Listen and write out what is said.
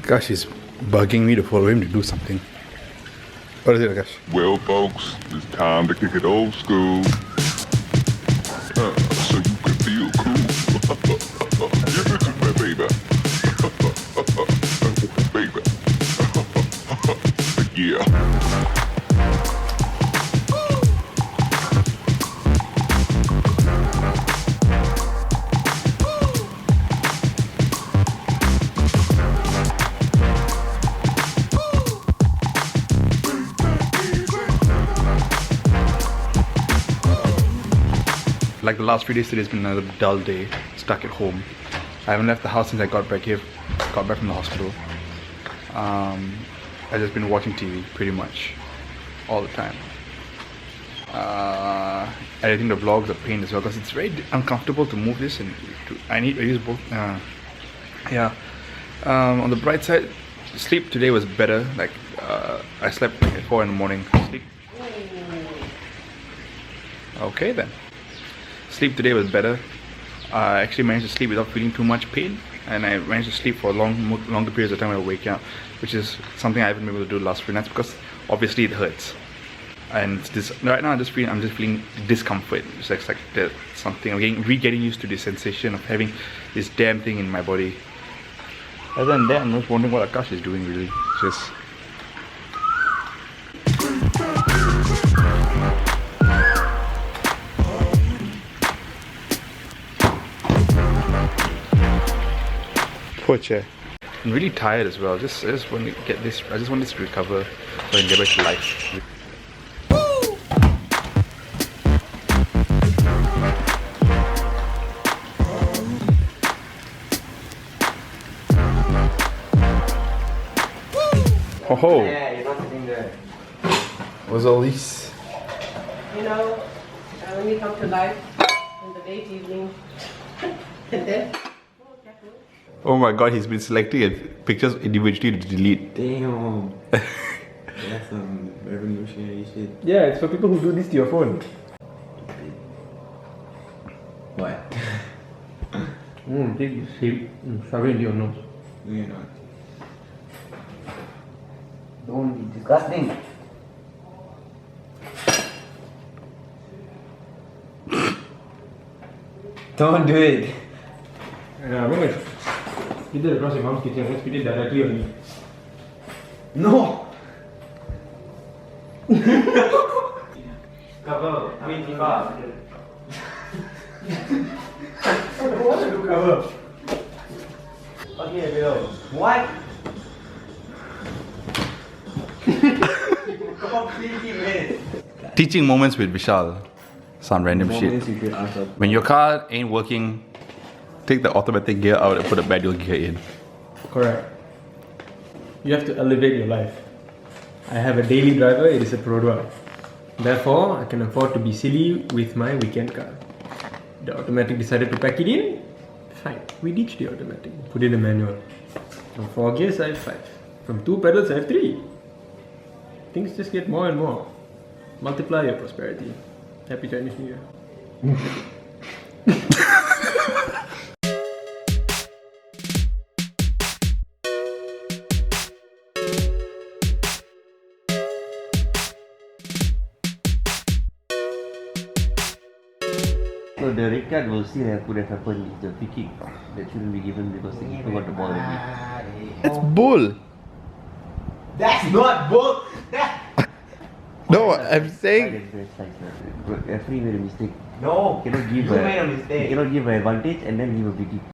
Akash is bugging me to follow him to do something. What is it, Akash? Well, folks, it's time to kick it old school. So you can feel cool. Give it to me, baby. Baby. Yeah. Like the last few days, today's been another dull day, stuck at home. I haven't left the house since I got back here, got back from the hospital. I've just been watching TV pretty much all the time. I think the vlogs are pain as well because it's very uncomfortable to move this and I use both. On the bright side, sleep today was better. Like I slept at 4 in the morning. Sleep. Okay then. Sleep today was better. I actually managed to sleep without feeling too much pain, and I managed to sleep for longer periods of time when I wake up, which is something I haven't been able to do the last few nights because obviously it hurts. And right now I'm just feeling discomfort. It's like there's something. I'm getting used to the sensation of having this damn thing in my body. Other than that, I'm just wondering what Akash is doing really. Just poor chair. I'm really tired as well. I just want to get this. I just want this to recover so I can get back to life. Oh, yeah, you're not sitting there. What's all this? You know, when you come to life in the late evening, and then. Oh my god, he's been selecting pictures individually to delete. Damn. That's some revolutionary shit. Yeah, it's for people who do this to your phone. What? Take this shape and shove it into your nose. No, you're not. Don't be disgusting. Don't do it. Yeah, I'm gonna spit it across your mom's kitchen. I'm gonna spit it directly on you. No! Cover. I mean, cover. What to do cover? Okay, below. What? Teaching moments with Vishal. Some random shit. When your car ain't working, take the automatic gear out and put a manual gear in. Correct. You have to elevate your life. I have a daily driver, it is a Pro Drive. Therefore, I can afford to be silly with my weekend car. The automatic decided to pack it in. Fine, we ditch the automatic, put in a manual. From 4 gears, I have 5. From 2 pedals, I have 3. Things just get more and more. Multiply your prosperity. Happy Chinese New Year. So the red card will still could have happened. It's a free kick that shouldn't be given because the keeper got the ball already. It's bull. That's not bull! No, I'm saying. Referee made a mistake. No! You cannot give You made a mistake. You cannot give an advantage and then give a free kick.